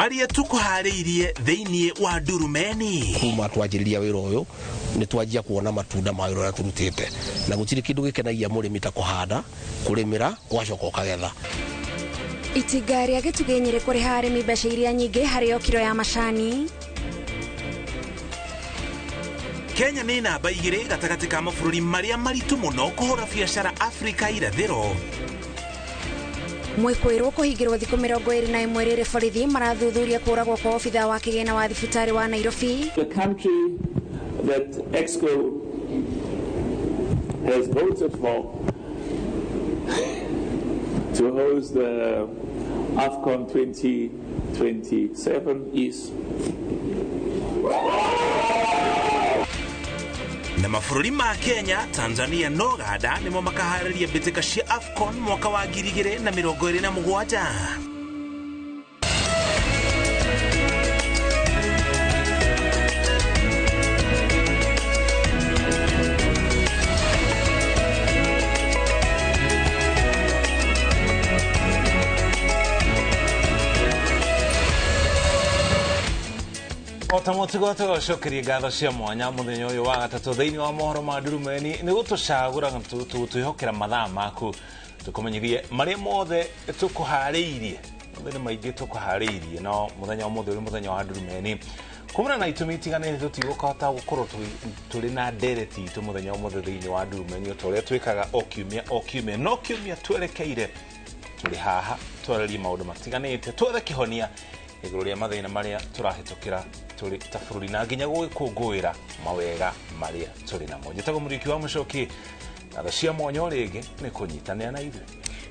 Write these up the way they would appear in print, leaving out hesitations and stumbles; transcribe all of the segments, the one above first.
maria tukuhariirie thiini wa ndurumeni kuma twajiriria wira uyu ni twajia kuona matunda ma wira turutite na gutiri kindu gikenagia murimi ta kuhanda kurimira gwacoka ukagetha. Itigari agitugenyere kuri harimi mbeca iria nyingi hari o kiro ya macani. Kenya ni namba igiri gatagati ka mabũrũri maria maritu muno kuhura biacara Afrika irathiro. Mwikwirwo kuhingirwo thiku 21 riri borithi marathuthuria kuragwo kwa obitha wa kigena wa thibitari wa Nairobi. The country that AFCON has voted for to host the AFCON 2027 is na mabũrũri ma Kenya, Tanzania na Uganda nimo makahariria mbĩtĩka cia AFCON mwaka wa 2027. Otamotigoto shokiri gatho cia mwanya muthenya uyu wa gatatu thiini wa mohoro ma ndurumeni ni gutucagura twihokera mathaa maku tukumenyithie mari mothe tukuhariirie muthenya maingi tukuhariirie no muthenya umuthe uri muthenya wa ndurumeni kumana na itumi tigane tutigukota gukorwo turi na ndereti tu muthenya umuthe thiini wa ndurumeni utoria twikaga okiumia no kiumia twerekeire turi haha twararia maundu matiganite twethe kihonia iguru ria mathina maria turahitukira turi ta bururi na nginya gukungwira mawega maria turi namo. Njetago muriki wa mucoki na cia mwonyo ringi ni kunyitanira na ithu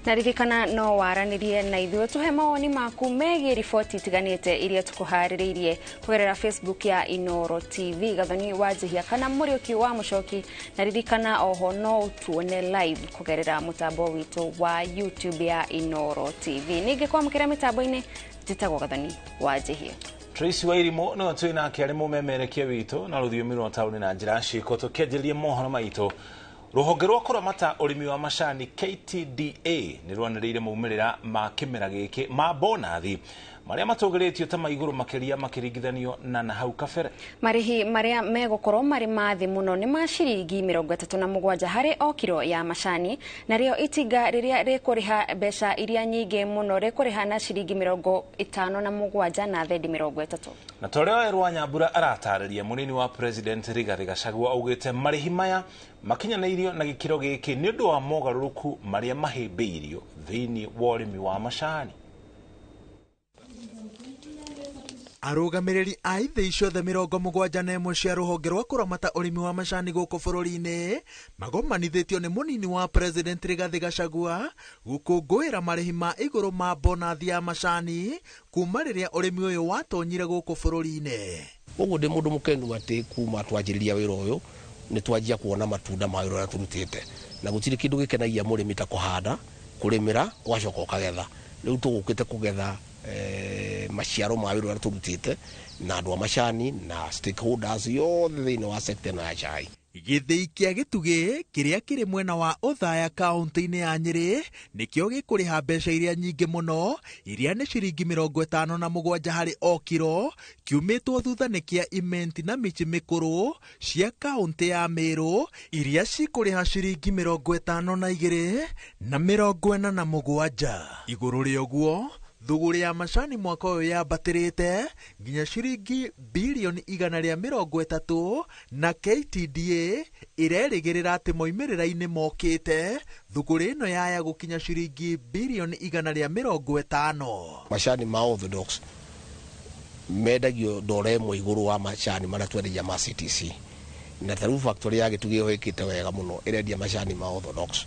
na ririkana no waranirie na ithu tuhe mawoni maku megie riboti tiganite iria tukuhaririirie kugerera Facebook ya Inoro TV gathoni wajihia kana muriki wa mucoki na ririkana oho no tuone live kugerera mutambo witu wa YouTube ya Inoro TV ninge kwa mukira mitambo-ini jitagwo gathoni wajihia. Tracy Wairimo no twina kiari mumemerekia witu na ruthiumi rwa tauni na njira ciko tukianjirie mohoro maitu. Ruhonge rwa kuramata urimi wa macani KTDA ni rwaniriire maumirira ma kimera giki ma bonathi maria matugiritio ta maiguru makiria makiringithanio na hau kabere. Marihi maria megukorwo mari mathi muno ni ma ciringi 37 hari o kiro ya macani na rio itiga riria rikuriha mbeca iria nyingi muno rikuriha na ciringi 57 na thendi 30. Na toreo erwa Nyambura aratariria munini wa President Rigathi Gachagua augite marihi maya makinyaneirio na gikiro giki ni undu wa mogaruruku maria mahimbiirio thiini wa urimi wa macani. Arugamiriri a ithe ciothe 71 cia ruhonge rwa kuramata urimi wa macani guku bururi-ini magomanithitio ni munini wa President Rigathi Gachagua gukungwira marihi ma iguru ma bonathi ya macani kuma riria urimi uyu watonyire guku bururi-ini. Uguo ndi mundu mukenu ati kuma twajiriria wira uyu ni twajia kuona matunda ma wira turutite na gutiri kindu gikenagia murimi ta kuhanda kurimira gwacoka ukagetha. Riu tugukite kugetha maciaro ma wira turutite na andu a macani na stakeholders yothe thiini wa sector na chai. Githii kia gitugi kiria kiri mwena wa Othaya kaunti-ini ya Nyeri nikio gikuriha mbeca iria nyingi muno iria ni ciringi 57 hari o kiro kiumitwo thutha ni kia imenti na michi mikuru cia kaunti ya Meru iria cikuriha ciringi 52 na 47. Iguru ria uguo thuguri ya macani mwaka uyu yambatirite nginya ciringi bilioni 130 na KTDA irerigirira ati moimirira-ini mokite thuguri ino yaya gukinya ciringi bilioni 150. Macani ma orthodox medagio dore mo iguru wa macani mara twendia ma CTC na taru factory ya gitugio hekite wega muno irendia macani ma orthodox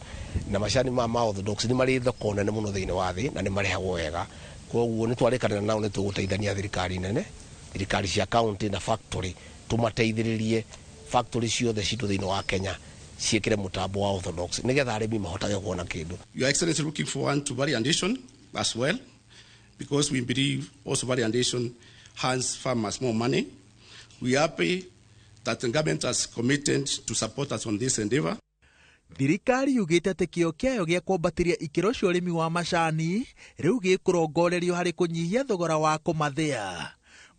na macani ma orthodox ni mari thoko nene muno thiini wa thi na ni marehagwo wega. Koguo ni twarekanira nao ni tuguteithania thirikari nene thirikari cia county na factory tumateithiririe factory ciothe citu thiini wa Kenya ciekire mutambo wa orthodox nigetha arimi mahotage kuona kindu. Your Excellency looking forward to variation as well because we believe also variation hands farmers more money. We are happy that the government has committed to support us on this endeavor. Thirikari yugite ati kĩo kĩayo gĩa kwambatiria ikĩro cia ũrĩmi wa macani rĩu gĩkũrongorerio harĩ kũnyihia thogora wa kũmathĩa.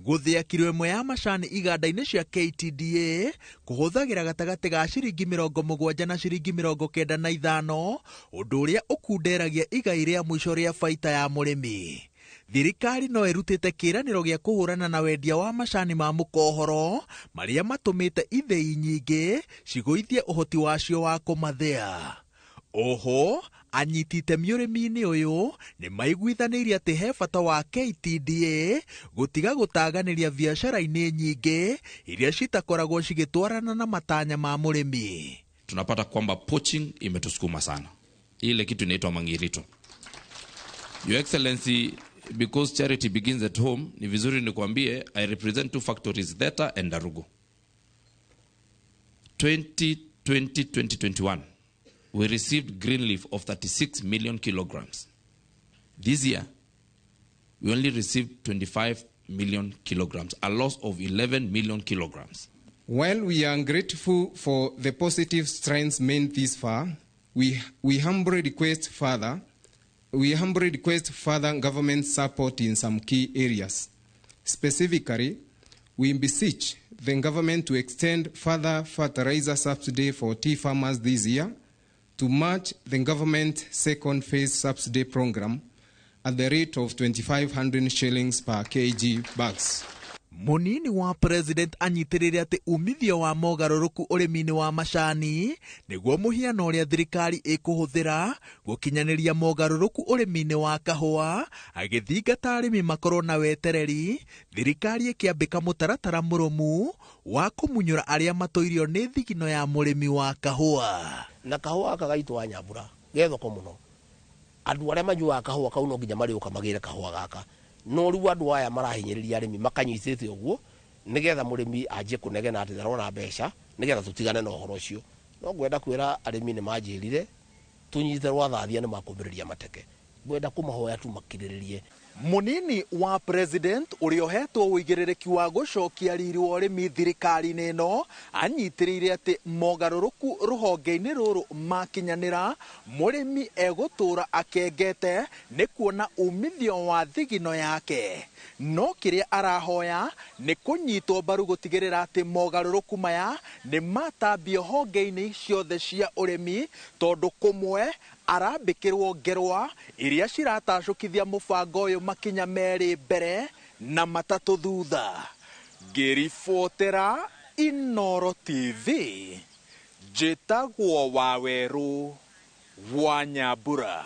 Gũthĩa kilo ĩmwe ya macani iganda-inĩ cia KTDA kũhũthagĩra gatagatĩ ga ciringi 70 na ciringi 95, ũndũ ũrĩa ũkunderagia igai rĩa mũico rĩa baita ya mũrĩmi. Thirikari no ĩrutĩte kĩĩranĩro gĩa kũhũrana na wendia wa macani ma mũkohoro marĩa matũmĩte ithĩi nyingĩ cigũithie ũhoti wacio wa kũmathĩa. Oho, anyiti itemi ũrĩmi-inĩ ũyũ nĩ maiguithanĩirie atĩ he bata wa KTDA gũtiga gũtaganĩria biacara-inĩ nyingĩ iria citakoragwo cigĩtwarana na matanya ma mũrĩmi. Tunapata kwamba poaching imetusukuma sana. Ile kitu inaitwa mangirito. Your Excellency, because charity begins at home, ni vizuri nikwambie, I represent 2 factories, Theta and Darugo. 2020-2021, we received green leaf of 36 million kilograms. This year, we only received 25 million kilograms, a loss of 11 million kilograms. While we are grateful for the positive strides made this far, we humbly request further government support in some key areas. Specifically, we beseech the government to extend further fertilizer subsidy for tea farmers this year to match the government second phase subsidy program at the rate of 2,500 shillings per kg bags. Munini wa president anyitĩrĩire atĩ umithio wa mogarũrũku ũrĩmi-inĩ wa macani nĩguo mũhiano ũrĩa thirikari ĩkũhũthĩra gũkinyanĩria mogarũrũku ũrĩmi-inĩ wa kahũa, agĩthingata arĩmi makorwo na wetereri, thirikari ĩkĩambĩka mũtaratara mũrũmu wa kũmunyũra arĩa matũirio nĩ thigino ya mũrĩmi wa kahũa. Na kahũa kagaitwa Nyambura gethoko mũno. Andũ arĩa manyuaga kahũa kau no nginya marĩũka magĩre kahũa gaka. No riu andũ aya marahinyĩrĩria arĩmi makanyitĩte ũguo nĩgetha mũrĩmi anjie kũnegena atĩ ndarona mbeca nĩgetha tũtigane na ũhoro ũcio. No ngwenda kwĩra arĩmi nĩ manjĩrire tũnyite rwathathia nĩ makũmbĩrĩria mateke. Ngwenda kũmahoya tu makirĩrĩrie. Munini wa president ũrĩa ũhetwo ũigĩrĩrĩki wa gũcokia riri wa ũrĩmi thirikari-inĩ ĩno anyitĩrĩire atĩ mogarũrũku rũhonge-inĩ rũrũ makinyanĩra, mũrĩmi egũtũra akengete nĩ kuona umithio wa thigino yake. No kĩrĩa arahoya nĩ kũnyitwo mbaru gũtigĩrĩra atĩ mogarũrũku maya nĩ matambio honge-inĩ ciothe cia ũrĩmi, tondũ kũmwe arambĩkĩrwo ngerwa iria ciratacũkithia mũbango ũyũ makinya merĩ mbere na matatũ thutha. Ngĩribotera Inooro TV, njĩtagwo Wawerũ wa Nyambura.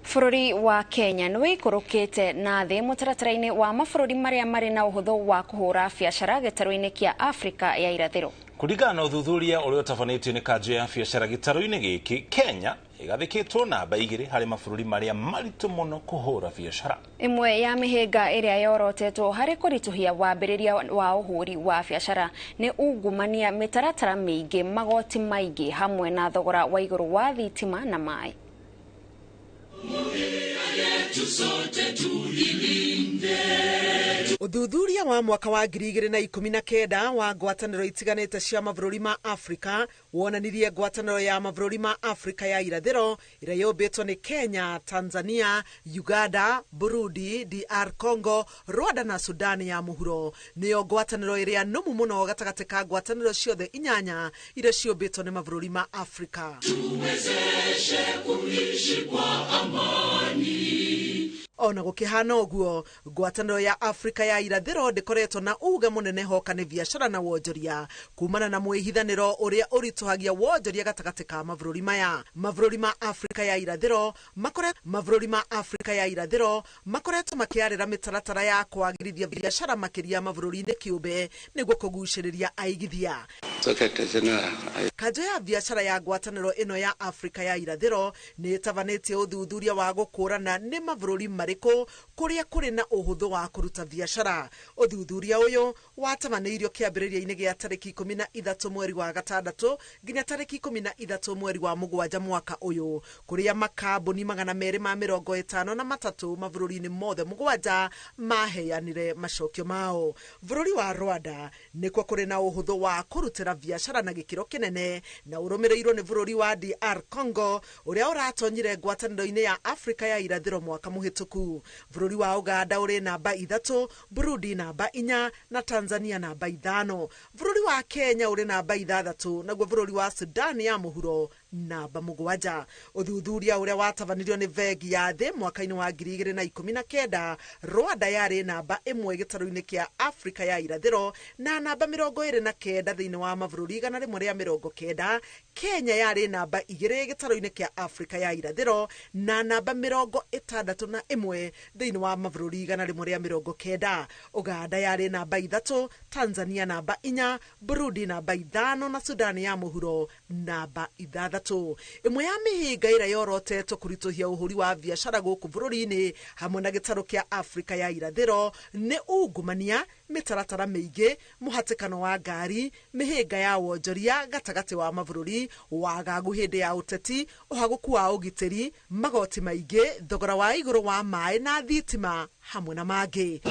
Bũrũri wa Kenya nĩ wĩikũrũkĩte na thĩ mũtaratara-inĩ wa mabũrũri marĩa marĩ na ũhũthũ wa kũhũra biacara gĩtarũ-inĩ kĩa Afrika ya irathĩro. Kũringana na ũthuthuria ũrĩa ũtabanĩtio nĩ kanjũ ya biacara gĩtarũ-inĩ gĩkĩ, Kenya ĩgathĩkĩtwo namba 2 harĩ mabũrũri marĩa maritũ mũno kũhũra biacara. Ĩmwe ya mĩhĩnga ĩrĩa yorotetwo harĩ kũritũhia wambĩrĩria wa ũhũri wa biacara nĩ ungumania, mĩtaratara mĩingĩ, magoti maingĩ hamwe na thogora wa igũrũ wa thitima na maĩ. Uthuthuria wa mwaka wa 2019 wa ngwatanĩro itiganĩte cia mabũrũri ma Afrika wonanirie ngwatanĩro ya mabũrũri ma Afrika ya irathĩro ĩrĩa yũmbĩtwo nĩ Kenya, Tanzania, Uganda, Burundi, DR Congo, Rwanda na Sudan ya mũhuro. Nĩyo ngwatanĩro ĩrĩa nũmu mũno gatagatĩ ka ngwatanĩro ciothe 8 iria ciũmbĩtwo nĩ mabũrũri ma Afrika. Tuwezeshe kuishi kwa amani. Ona gũkĩhana ũguo, ngwatanĩro ya Afrika ya irathĩro ndĩkoretwo na uga mũnene hoka nĩ biacara na wonjoria kumana na mwĩhithanĩro ũrĩa ũritũhagia wonjoria gatagatĩ ka mabũrũri maya. Mabũrũri ma Afrika ya irathĩro makoretwo makĩarĩra mĩtaratara ya kwagĩrithia biacara makĩria mabũrũri-inĩ kĩũmbe nĩguo kũgucĩrĩria aigithia. Kanjũ ya biacara ya ngwatanĩro ĩno ya Afrika ya irathĩro nĩ ĩtabanĩtie ũthuthuria wa gũkũrana nĩ mabũrũri marĩkũ nĩkũ kũrĩa kũrĩ na ũhũthũ wa kũruta biacara. Ũthuthuria ũyũ watamanĩirio kĩambĩrĩria-inĩ gĩa tarĩki 13 mweri wa gatandatũ nginya tarĩki 13 mweri wa mũgwanja mwaka ũyũ, kũrĩa makambuni 253 mabũrũri-inĩ mothe mũgwanja maheanire macokio mao. Bũrũri wa Rwanda nĩkuo kũrĩ na ũhũthũ wa kũrutĩra biacara na gĩkĩro kĩnene, na ũrũmĩrĩirwo nĩ bũrũri wa DR Congo ũrĩa ũratonyire ngwatanĩro-inĩ ya Afrika ya irathĩro mwaka mũhĩtũku. Bũrũri wa Uganda ũrĩ namba 3, Burundi namba 4 na Tanzania namba 5. Bũrũri wa Kenya ũrĩ namba 6, naguo bũrũri wa Sudan ya mũhuro namba 7. Ũthuthuria ũrĩa watabanirio nĩ Bengi ya Thĩ mwaka-inĩ wa 2019, Rwanda yarĩ namba 1 gĩtarũ-inĩ kĩa Afrika ya irathĩro na namba 29 thĩinĩ wa mabũrũri 190. Kenya yarĩ namba 2 gĩtarũ-inĩ kĩa Afrika ya irathĩro na namba 61 thĩinĩ wa mabũrũri 190. Uganda yarĩ namba 3, Tanzania namba 4, Burundi namba 5 na Sudan ya mũhuro namba 6. Ĩmwe ya mĩhĩnga ĩrĩa yorotetwo kũritũhia ũhũri wa biacara gũkũ bũrũri-inĩ hamwe na gĩtarũ kĩa Afrika ya irathĩro nĩ ungumania, mĩtaratara mĩingĩ, mũhatĩkano wa ngari, mĩhĩnga ya wonjoria gatagatĩ wa mabũrũri, wagagu hĩndĩ ya ũteti, ũhagũku wa ũgitĩri, magoti maingĩ, thogora wa igũrũ wa maĩ na thitima hamwe na mangĩ.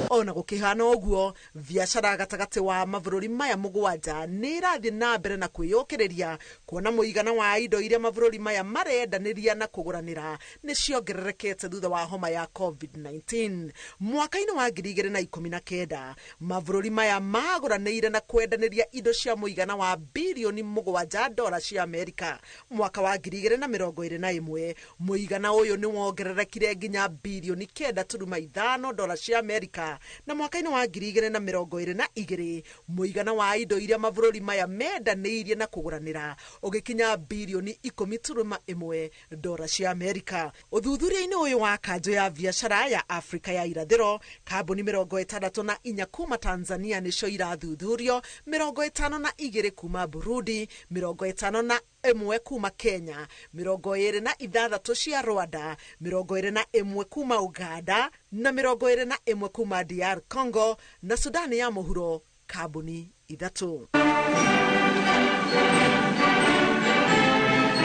Ona gũkĩhana ũguo, biacara gatagatĩ wa mabũrũri maya mũgwanja nĩ irathiĩ na mbere na kwĩyũkĩrĩria, kuona mũigana wa indo iria mabũrũri maya marendanĩria na kũgũranĩra nĩ ciongererekete thutha wa homa ya COVID-19. Mwaka-inĩ wa 2019, mabũrũri maya magũranĩire na kwendanĩria indo cia mũigana wa bilioni $7 cia Amerika. Mwaka wa 2021, mũigana ũyũ nĩ wongererekire nginya bilioni $9.5 cia Amerika, na mwaka-inĩ wa 2022, mũigana wa indo iria mabũrũri maya mendanĩirie na kũgũranĩra ũgĩkinya bilioni $10.1 cia Amerika. Ũthuthuria-inĩ ũyũ wa kanjũ ya biacara ya Afrika ya irathĩro, kambuni 64 kuma Tanzania nĩcio irathuthurio, 52 kuma Burundi, 51 kuma Kenya, 26 cia Rwanda, 21 kuma Uganda na 21 kuma DR Congo na Sudan ya mũhuro kambuni 3.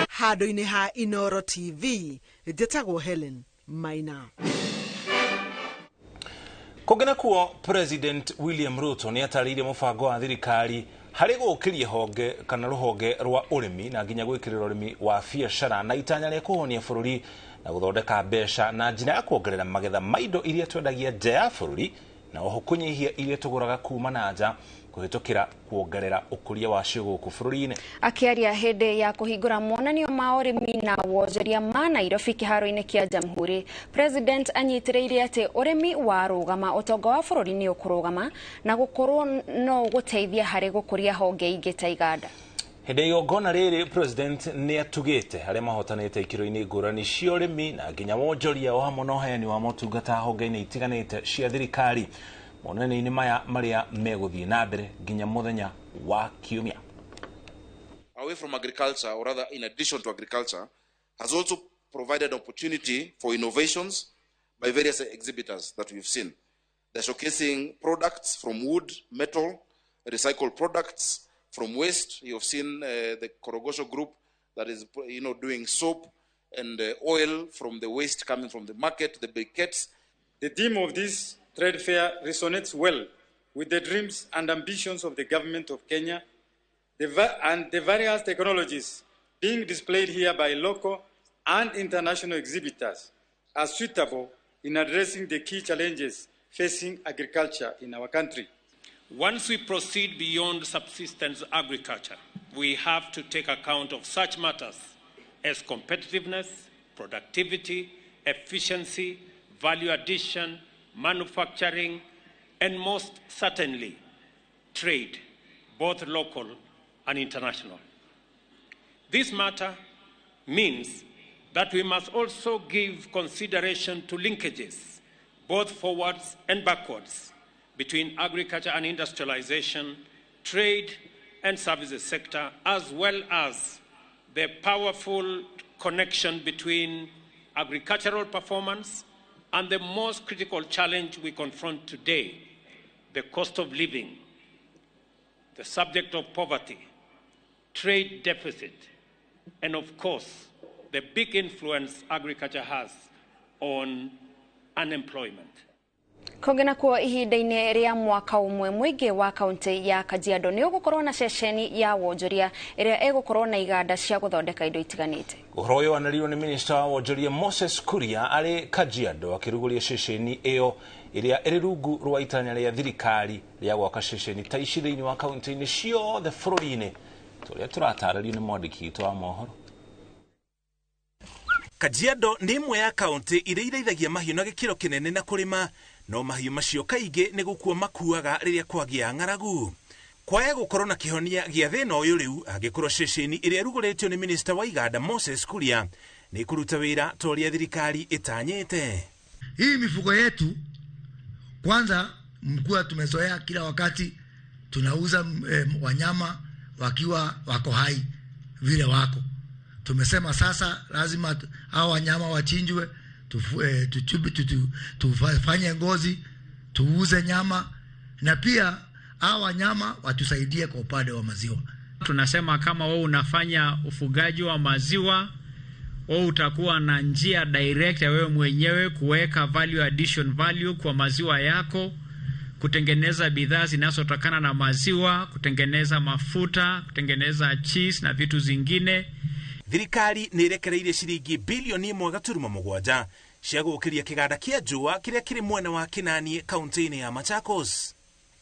Handũ-inĩ ha Inoro TV, njĩtagwo Helen Maina. Kũngĩna kuo President William Ruto nĩ atarĩirie mũbango wa thirikari harĩ gũkĩria honge kana rũhonge rwa ũrĩmi na nginya gwĩkĩrĩra ũrĩmi wa biacara na itanya rĩa kũhonia bũrũri na gũthondeka mbeca na njĩra ya kuongerera magetha ma indo iria twendagia nja ya bũrũri na oho kũnyihia iria tũgũraga kuma na nja kũhĩtũkĩra kuongerera ũkũria wa cio gũkũ bũrũri-inĩ. Akĩaria hĩndĩ ya kũhingũra monanio ma ũrĩmi na wonjoria ma Nairobi kĩharo-inĩ kĩa Jamhuri, President anyitĩrĩire atĩ ũrĩmi warũgama, ũtonga wa bũrũri nĩ ũkũrũgama na gũkorwo no gũteithia harĩ gũkũria honge ingĩ ta iganda. Hĩndĩ igongona rĩrĩ, President nĩ atugĩte harĩa mahotanĩte ikĩro-inĩ ngũrani cia ũrĩmi na nginya wonjoria o hamwe na ũheani wa motungata honge-inĩ itiganĩte cia thirikari. Monanio-inĩ maya marĩa megũthiĩ na mbere nginya mũthenya wa Kiumia. Away from agriculture, or rather in addition to agriculture, has also provided opportunity for innovations by various exhibitors that we've seen. They're showcasing products from wood, metal, recycled products from waste. You've seen the Korogosho group that is, doing soap and oil from the waste coming from the market, the briquettes. The theme of this trade fair resonates well with the dreams and ambitions of the government of Kenya and the various technologies being displayed here by local and international exhibitors are suitable in addressing the key challenges facing agriculture in our country. Once we proceed beyond subsistence agriculture, we have to take account of such matters as competitiveness, productivity, efficiency, value addition, manufacturing, and most certainly trade, both local and international. This matter means that we must also give consideration to linkages, both forwards and backwards, between agriculture and industrialization, trade and services sector, as well as the powerful connection between agricultural performance, and the most critical challenge we confront today, the cost of living, the subject of poverty, trade deficit, and of course, the big influence agriculture has on unemployment. Kongena kuo ihinda-inĩ rĩa mwaka ũmwe mũingĩ wa kaunti ya Kajiado nĩ ũgũkorwo na ceceni ya wonjoria ĩrĩa ĩgũkorwo na iganda cia gũthondeka indo itiganĩte. Ũhoro ũyũ wanaririo nĩ Minister wa wonjoria Moses Kuria arĩ Kajiado akĩrugũria ceceni ĩyo ĩrĩa ĩrĩ rungu rwa itanya rĩa thirikari rĩa gwaka ceceni ta ici thĩinĩ wa kaunti-inĩ ciothe bũrũri-inĩ tũrĩa tũratarĩrio nĩ mwandĩki witũ wa mohoro. Kajiado nĩ imwe ya kaunti iria irĩithagia mahiũ na gĩkĩro kĩnene na kũrĩma, no mahiũ macio kaingĩ nĩ gũkua makuaga rĩrĩa kwagĩa ng'aragu. Kwaya gũkorwo na kĩhonia gĩa thĩna ũyũ rĩu angĩkorwo ceceni ĩrĩa ĩrugũrĩtio nĩ Minister wa iganda Moses Kuria nĩ kũruta wĩra ta ũrĩa thirikari ĩtanyĩte. Hii mifugo yetu kwanza mkuu tumezoea kila wakati tunauza wanyama wakiwa wako hai vile wako. Tumesema sasa lazima hao wanyama wachinjwe, tufanye ngozi, tuuze nyama, na pia hao wanyama watusaidie kwa upande wa maziwa. Tunasema kama wewe unafanya ufugaji wa maziwa, wewe utakuwa na njia direct ya wewe mwenyewe kuweka addition value kwa maziwa yako, kutengeneza bidhaa zinazotokana na maziwa, kutengeneza mafuta, kutengeneza cheese na vitu zingine. Thirikari nĩ ĩrekereirie ciringi bilioni 1.7 cia gũkĩria kĩganda kĩa njũa kĩrĩa kĩrĩ mwena wa Kinani kaunti-inĩ ya Machakos.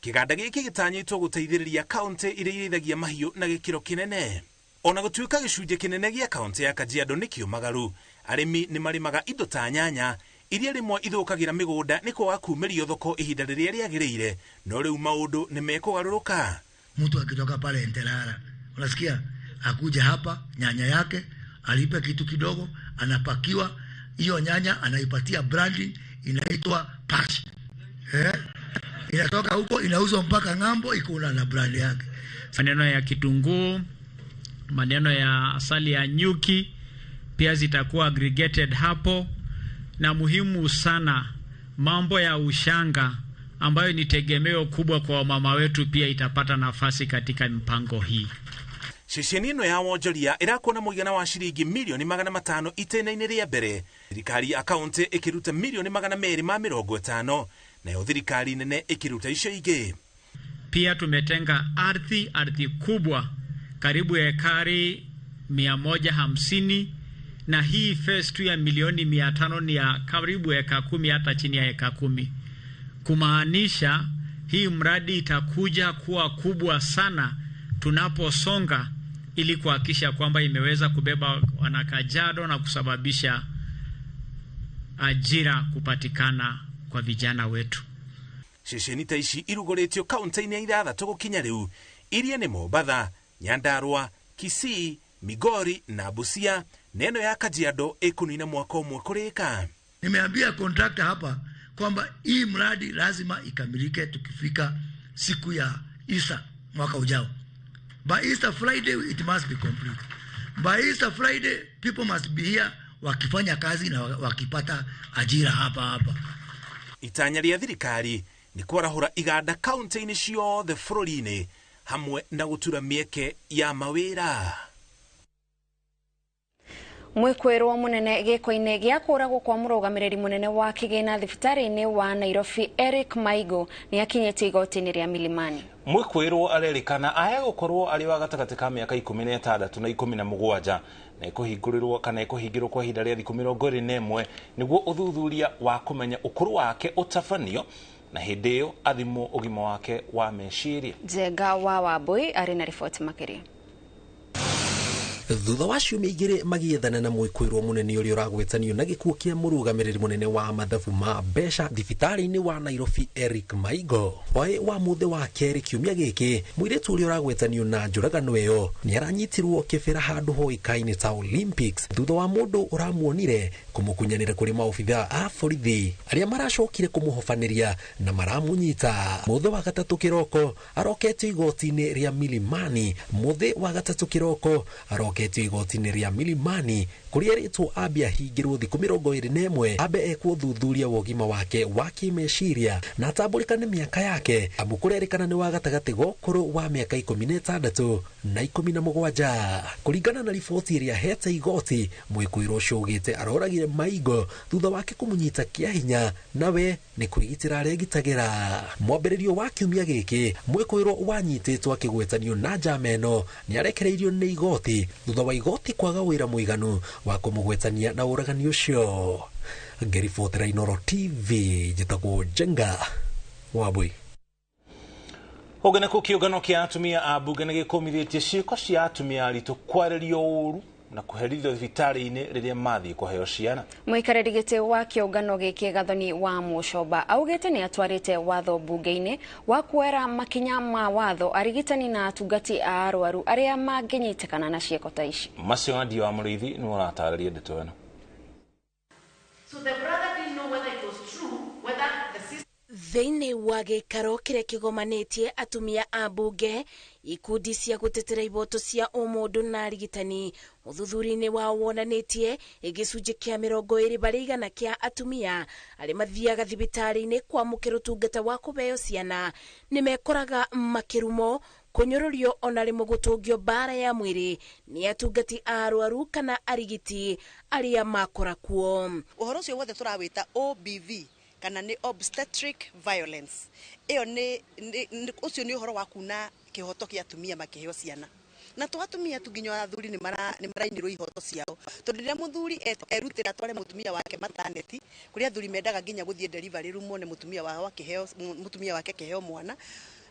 Kĩganda gĩkĩ gĩtanyĩtwo gũteithĩrĩria kaunti iria irĩithagia mahiũ na gĩkĩro kĩnene. Ona gũtuĩka gĩcunjĩ kĩnene gĩa kaunti ya Kajiado nĩ kĩũmagaru, arĩmi nĩ marĩmaga indo ta nyanya iria rĩmwe ithũkagĩra mĩgũnda nĩ kwaga kumĩrio thoko ihinda rĩrĩa rĩagĩrĩire, no rĩu maũndũ nĩ mekũgarũrũka. Mtu akitoka pale Ntelala, unasikia akuja hapa nyanya yake alipe kitu kidogo, anapakiwa hiyo nyanya, anaipatia branding inaitwa Pash. Inatoka huko inauzwa mpaka ng'ambo, iko na brand yake. Maneno ya kitunguu, maneno ya asali ya nyuki pia zitakuwa aggregated hapo, na muhimu sana mambo ya ushanga ambayo ni tegemeo kubwa kwa mama wetu pia itapata nafasi katika mpango hii. Ceceni ĩno ya wonjoria ĩrakuona mũigana wa ciringi milioni 500 itĩna-inĩ rĩa mbere, thirikari ya kaunti ĩkĩruta milioni 250, nayo thirikari nene ĩkĩruta icio ingĩ. Pia tumetenga ardhi kubwa karibu ekari 150, na hii phase 2 ya milioni 500 ni ya karibu eka 10 hata chini ya eka 10. Kumaanisha hii mradi itakuja kuwa kubwa sana tunaposonga, ili kuhakikisha kwamba imeweza kubeba wanakajado na kusababisha ajira kupatikana kwa vijana wetu. Ceceni ta ici irugũrĩtio kaunti-inĩ ya 3 gũkinya rĩu, iria nĩ Mombatha, Nyandarua, Kisii, Migori na Busia. Neno ya Kajiado ĩkũnina mwaka ũmwe kũrĩka. Nimeambia contractor hapa kwamba hii mradi lazima ikamilike tukifika siku ya Easter mwaka ujao. By Easter Friday it must be complete. By Easter Friday people must be here wakifanya kazi na wakipata ajira hapa. Itanya rĩa thirikari nĩ kwarahũra iganda kaunti-inĩ ciothe bũrũri-inĩ hamwe na gũtura mĩeke ya mawĩra. Mwĩkũĩrwo mũnene gĩko-inĩ gĩa kũragwo kwa mũrũgamĩrĩri mũnene wa kĩgĩna thibitarĩ-inĩ wa Nairobi Eric Maigo nĩ akinyĩte igoti-inĩ rĩa Milimani. Mwĩkũĩrwo arerĩkana aya gũkorwo arĩ wa gatagatĩ ka mĩaka 16 na 17 na ĩkũhingũrĩrwo kana ĩkũhingĩrwo kwa ihinda rĩa thikũ 21 nĩguo ũthuthuria wa kũmenya ũkũrũ wake ũtabanio na hĩndĩ ĩyo athimwo ũgima wake wa meciria. Njenga wa Wambui arĩ na riboti makĩria. Thutha wa ciumia igĩrĩ magĩethana na mwĩkũĩrwo mũnene ũrĩa ũragwetanio na gĩkuũ kĩa mũrũgamĩrĩri mũnene wa mathabu ma mbeca thibitarĩ-inĩ wa Nairobi Eric Maigo, hwaĩ wa mũthĩ wa kerĩ kiumia gĩkĩ, mũirĩtu ũrĩa ũragwetanio na njũragano ĩyo nĩ aranyitirwo kĩbĩra handũ hoĩkaine ta Olympics thutha wa mũndũ ũramuonire kũmũkunyanĩra kũrĩ maobithaa a borithi arĩa maracokire kũmũhobanĩria na maramũnyita. Mũthĩ wa gatatũ kĩroko aroketio igoti-inĩ rĩa Milimani, mũthĩ wa gatatũ kĩroko aroketio igoti-inĩ rĩa Milimani kuria ritwo ambia hingirwo thiku 21 ambe ekwo thuthuria wa ugima wake wa kimeciria na tambũrĩkane mĩaka yake amu kũrerĩkana nĩ wa gatagatĩ ga ũkũrũ wa mĩaka 16 na 17 kũringana na riboti ĩrĩa hete igoti mwĩkũĩrwo ũcio ugĩte aroragire Maigo thutha wake kũmũnyita kĩa hinya nawe nĩ kwĩgitĩra aregitagĩra mwambĩrĩrio wa kiumia gĩkĩ mwĩkũĩrwo wanyitĩtwo akĩgwetanio na njama ĩno nĩ arekereirio nĩ igoti thutha wa igoti kwaga wĩra mũiganu wa kũmũgwetania na ũragani ũcio. Ngeribotera Inooro TV njĩtagwo Jenga Wabui. Hogana kũ kĩũngano kĩa atumia a mbunge nĩ gĩkũmithĩtie ciĩko cia atumia aritũ kwarĩrio ũũru na kuherithio thibitarĩ-inĩ rĩrĩa mathiĩ kũheo ciana. Mũikarĩri gĩtĩ wa kĩũngano gĩkĩ Gathoni wa Mũcoba augĩte nĩ atwarĩte watho mbunge-inĩ wa kuoera makinya ma watho arigitani na atungati a arwaru arĩa mangĩnyitĩkana na ciĩko ta ici. Macio na Ndio wa Mũrĩithi nĩ ũratarĩria ndeto ĩno. So the brother didn't know whether it was true, whether the system... Thĩinĩ wa gĩikaro kĩrĩa kĩgomanĩtie atumia a mbunge ikundi cia gũtetera iboto cia ũmũndũ na arigitani ũthuthuria-inĩ wao wonanĩtie gĩcunjĩ kĩa 20% kĩa atumia arĩa mathiaga thibitarĩ-inĩ kwamũkĩra ũtungata wa kũheo ciana nĩ mekoraga makĩrumwo kũnyũrũrio ona rĩmwe gũtũngio mbara ya mwĩrĩ nĩ atungati a arwaru kana arigiti arĩa makora kuo. Ũhoro ũcio wothe tũrawĩta OBV kana ni obstetric violence iyo ni ucio ni uhoro wa kuna kihoto kia atumia makiheo ciana na twatumia tunginywa athuri ni marainirwo ihoto ciao tondu rĩrĩa mũthuri erutĩra tware mutumia wake maternity kuria athuri mendaga nginya guthie delivery room one mutumia wake kiheo mwana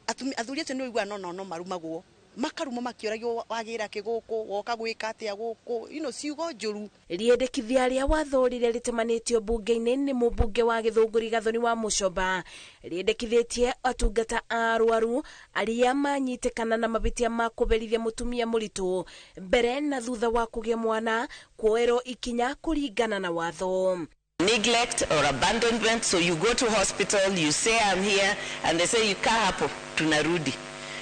athuri acio ni oigua no marumagwo makaruma makĩoragio wagira kĩgũkũ woka gwĩka atĩa gũkũ ciugo njũru. Riendekithia rĩa watho rĩrĩa rĩtemanĩtio mbunge-inĩ nĩ mũmbunge wa Gĩthũngũri Gathoni wa Mũcoba riendekithĩtie atungata a arwaru arĩa manyitĩkana na mabitia ma kũberithia mũtumia mũritũ mbere na thutha wa kũgĩa mwana kuoerwo ikinya kũringana na watho. Neglect or abandonment, so you go to hospital, you say I'm here, and they say you kaa hapo tunarudi.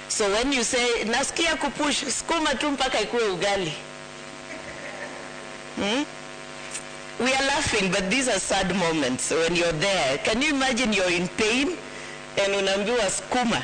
So when you say nasikia kupush skuma tu mpaka ikuwe ugali, we are laughing, but these are sad moments when you're there. Can you imagine you're in pain and unaambiwa skuma?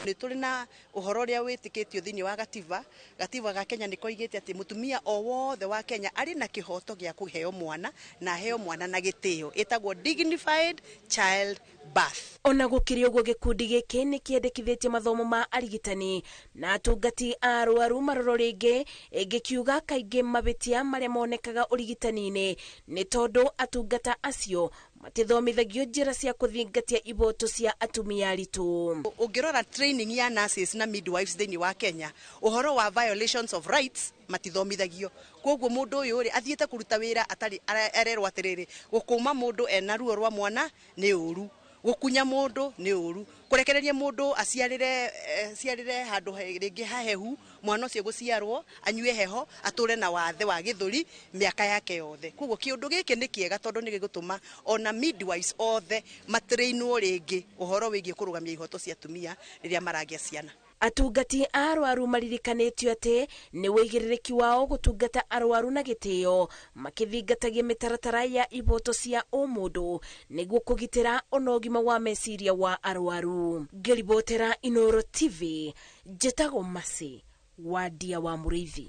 Nĩ tũrĩ na ũhoro ũrĩa wĩtĩkĩtio thĩinĩ wa gatiba ga Kenya nĩ koigĩte atĩ mũtumia o wothe wa Kenya arĩ na kĩhoto gĩa kũheo mwana na heo mwana na gĩtĩo ĩtagwo dignified child birth. Ona gũkĩrĩ ũguo gĩkundi gĩkĩ nĩ kĩendekithĩtie mathomo ma arigitani na atungati a arwaru maroro rĩngĩ ĩngĩkiuga kaingĩ mabitia marĩa monekaga ũrigitani-inĩ nĩ tondũ atungata acio matithomithagio njĩra cia kũthingatia iboto cia atumia aritũ. Ũngĩrora training ya nurses na midwives thĩinĩ wa Kenya ũhoro wa violations of rights matithomithagio. Koguo mũndũ ũyũ rĩ athiĩte kũruta wĩra atarĩ arerwo atĩrĩrĩ gũkũma mũndũ ena ruo rwa mwana nĩ ũru, gũkunya mũndũ nĩ ũru, kũrekereria mũndũ aciarĩre handũ rĩngĩ hahehu mwana ũcio gũciarwo anyue heho atũre na wathe wa gĩthũri mĩaka yake yothe. Koguo kĩũndũ gĩkĩ nĩ kĩega tondũ nĩ gĩgũtũma ona midwives othe matrainwo rĩngĩ ũhoro wĩgiĩ kũrũgamia ihoto cia atumia rĩrĩa maragĩa ciana. Atungati a arwaru maririkanĩtio atĩ nĩ wĩigĩrĩrĩki wao gũtungata arwaru na gĩtĩo makĩthingatagia mĩtaratara ya iboto cia ũmũndũ nĩguo kũgitĩra ona ũgima wa meciria wa arwaru. Ngĩribotera Inooro TV njĩtagwo Masi wa Ndia wa Mũrĩithi.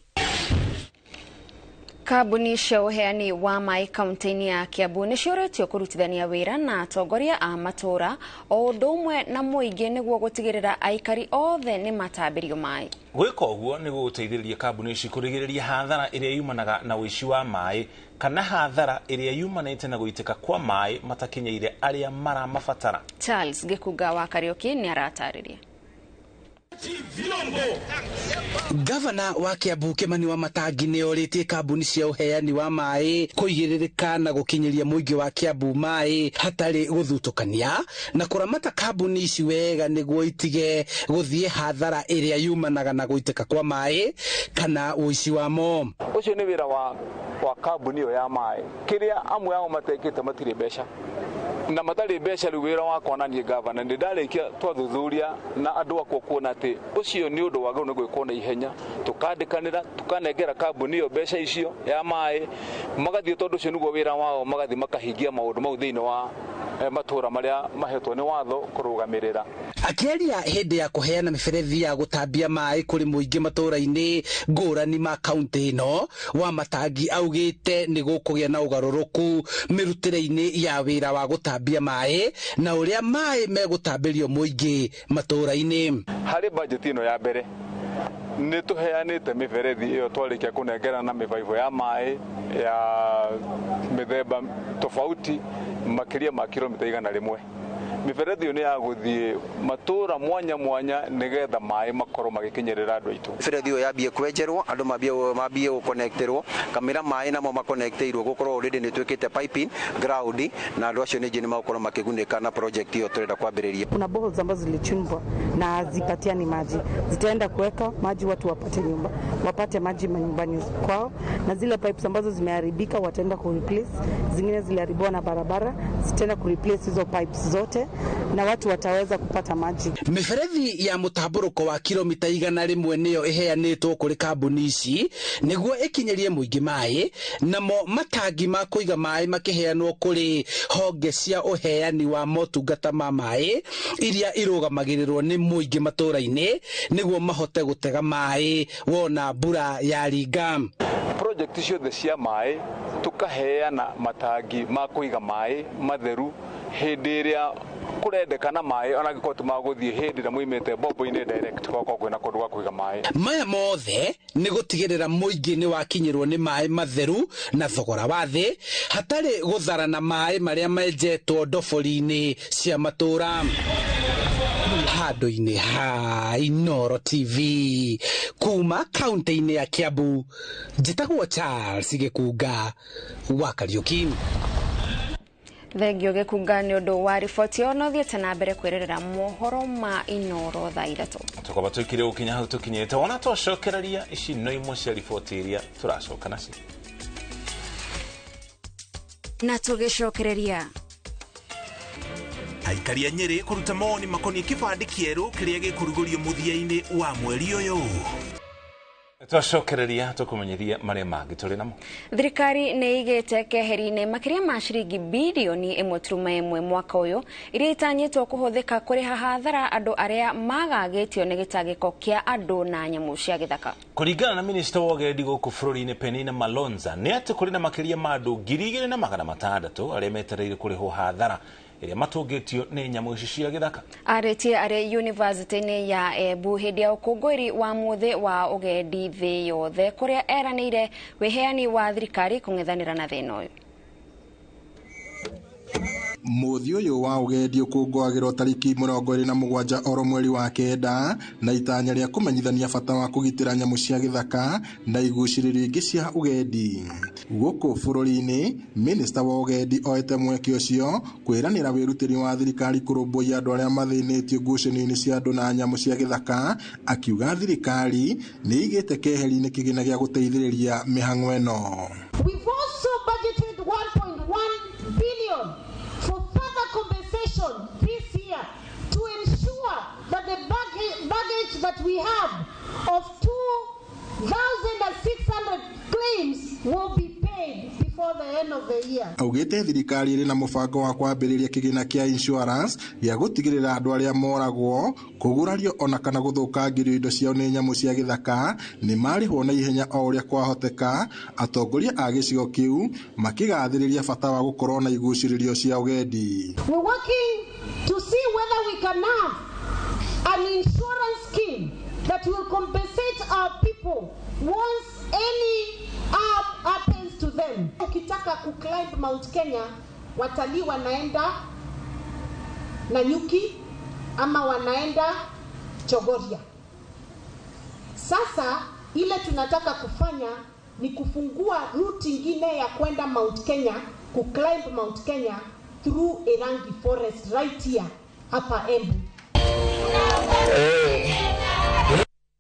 Kambuni cia ũheani wa maĩ kaunti-inĩ ya Kiambu nĩ ciũrĩtio kũrutithania wĩra na atongoria a matũra o ũndũ ũmwe na mũingĩ nĩguo gũtigĩrĩra aikari othe nĩ matambĩrio maĩ. Gwĩka ũguo nĩ gũgũteithĩrĩria kambuni ici kũrigĩrĩria hathara ĩrĩa yumanaga na ũici wa maĩ kana hathara ĩrĩa yumanĩte na gũitĩka kwa maĩ matakinyeire arĩa maramabatara. Charles Gĩkunga wa Kariuki nĩ aratarĩria. Gavana wa Kiambu Kimani wa Matangi nĩ orĩtie kambuni cia ũheani wa maĩ kũigĩrĩrĩka na gũkinyĩria mũingĩ wa Kiambu maĩ hatarĩ gũthutũkania na kũramata kambuni ici wega nĩguo itige gũthiĩ hathara ĩrĩa yumanaga na gũitĩka kwa maĩ kana ũici wamo. Ũcio nĩ wĩra wa kambuni ĩyo ya maĩ. Kĩrĩa amwe ao matekĩte matirĩ mbeca. na matari mbeca riu wira wakwa na nie governor ni ndarikia twathuthuria na andu akwa kuona ati ucio ni undu wagĩrĩirwo nĩ gwĩkwo na ihenya tukandikanira tukanengera kambuni iyo mbeca icio ya mai magathie tondu ucio niguo wira wao magathie makahingia maundu mau thiini wa matura maria mahetwo ni watho kurugamirira. Akiaria hindi ya kuheana miberethi ya gutambia mai kuri muingi matura-ini ngurani ma kaunti ino wa Matangi augite ni gukugia na ugaruruku mirutire-ini ya wira wa gutambia mai na uria mai megutambirio muingi matura-ini. Hari budget ino ya mbere ni tuheanite miberethi iyo twarikia kunengera na mivaivo ya mai ya mithemba tofauti makiria ma kilomita 100. Miberethi iyo ni ya guthie matura mwanya mwanya nigetha mai makorwo magikinyirira andu aitu. Miberethi iyo yambie kwenjerwo andu mambie guconnecterwo kamera mai namo maconnecteirwo gukorwo already ni twikite piping ground na andu acio ni magukorwo makigunika na project iyo turenda kwambiriria. Kuna boreholes ambazo zilichimbwa na zipatiani maji, zitaenda kuweka maji watu wapate maji manyumbani kwao, na zile pipes ambazo zimeharibika wataenda ku replace, zingine ziliharibiwa na barabara zitaenda ku replace hizo pipes zote na watu wataweza kupata maji. Miberethi ya mutamburuko wa kilomita 100 niyo iheanitwo kuri kambuni ici niguo ikinyerie muingi mai, namo matangi ma kuiga mai makiheanwo kuri honge cia uheani wa motungata ma mai iria irugamagirirwo ni muingi matura-ini niguo mahote gutega mai wona mbura ya ringa. Project ciothe cia mai tukaheana matangi ma kuiga mai matheru hindi iria kurendekana mai ona gikoti maguthie hindi ira muimite bombo-ini direct goko kwina kundu gwa kuiga mai. Maya mothe ni gutigirira muingi ni wakinyirwo ni mai matheru na thogora wa thi hatari gutharana mai maria menjetwo ndobori-ini cia matura. Handu-ini ha Inoro TV kuma kaunti-ini ya Kiambu, njitagwo Charles Gikunga wa Kariuki. Thengio Gikunga ni undu wa riboti ono thiete na mbere kwirira mohoro ma Inoro thaa 3. Tukoba tukire ukinya hau tukinyete ona twacokereria ici no imwe cia riboti iria turacoka nacio. Na tugicokereria aikari a Nyeri kuruta moni makoni kibandi kieru kiria gikurugurio muthia-ini wa mweri uyu. Twacokereria tukumenyeria maria mangi turi namo. Thirikari ni igite keheri-ini makiria ma ciringi bilioni 1.1 mwaka uyu iria itanyitwo kuhuthika kuriha hathara andu aria magagitio ni gitagiko kia andu na nyamu cia githaka. Kuringana na minister wa ugendi guku bururi-ini Penina Malonza ni ati kuri na makiria ma andu 2,600 aria metereire kuriho hathara iria matungitio ni nyamu cia githaka. Aritie ari university-ini ya Embu hindi ya ukungwiri wa muthi wa ugendi thi yothe kuria eranire wiheani wa thirikari kung'ethanira na thina uyu. Muthi uyu wa ugendi ukungwagirwo tariki 27 oro mweri wa kenda na itanya ria kumenyithania bata wa kugitira nyamu cia githaka na iguciririo ingi cia ugendi. Guku bururi-ini minister wa ugendi oete mweke ucio kwiranira wirutiri wa thirikari kurumbuia andu aria mathinitio ngucanio-ini cia andu na nyamu cia githaka, akiuga thirikari ni igite keheri-ini kigina gia guteithiriria mihang'o ino. We've also budgeted 1.1 billion for further compensation this year to ensure that the baggage that we have of 2,600 claims will be paid before the end of the year. Augite thirikari iri na mubango wa kwambiriria kigina kia insurance ya gutigirira andu aria moragwo kugurario ona kana guthukangirio indo ciao ni nyamu cia githaka ni marihwo na ihenya o uria kwahoteka. Atongoria a gicigo kiu makigathiriria bata wa gukorwo na iguciririo cia ugendi. We're working to see whether we can have an insurance scheme that will compensate our people once any harm happens to them. Ukitaka kuclimb Mount Kenya, watalii wanaenda Nanyuki ama wanaenda Chogoria. Sasa ile tunataka kufanya ni kufungua route ingine ya kwenda Mount Kenya, kuclimb Mount Kenya through Erangi Forest right here hapa Embu.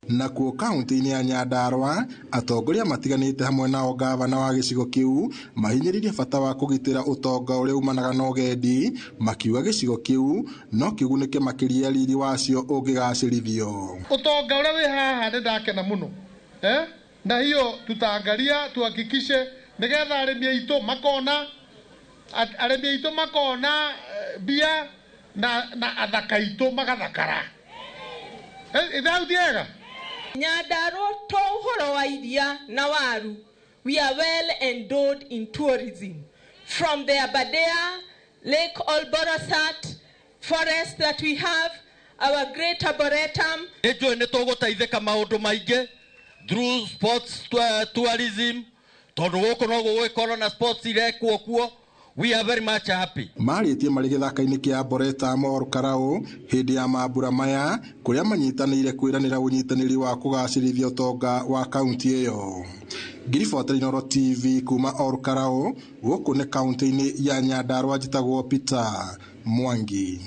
nakuo kaunti-inĩ ya Nyandarua atongoria matiganĩte hamwe na gavana wa gĩcigo kĩu mahinyĩrĩirie bata wa kũgitĩra ũtonga ũrĩa umanaga na ũgendi, makiuga gĩcigo kĩu no kĩgunĩke makĩria riri wacio ũngĩgacĩrithio. Ũtonga ũrĩa wĩ haha nĩ ndakena mũno, na hiyo tutaangalia tuhakikishe nigetha arĩmi aitũ makona bia na athaka aitũ magathakara. Ithaũthiega Nyandarua to ũhoro wa iria na waru. We are well endowed in tourism. From the Aberdare, Lake Olborosat, forest that we have, our great arboretum. Nĩnjũĩ nĩ tũgũteithĩka maũndũ maingĩ through sports tourism. Tondũ gũkũ no gũgũkorwo na sports irekwo kuo. We are very much happy. Marĩtie marĩ gĩthaka-inĩ kĩa Arboretum Olkarau hĩndĩ ya mambura maya kũrĩa manyitanĩire kwĩranĩra ũnyitanĩri wa kũgacĩrithia ũtonga wa kaunti ĩyo. Ngiriboteri Noro TV kuma Olkarau gũkũ nĩ kaunti-inĩ ya Nyandarua njĩtagwo Peter Mwangi.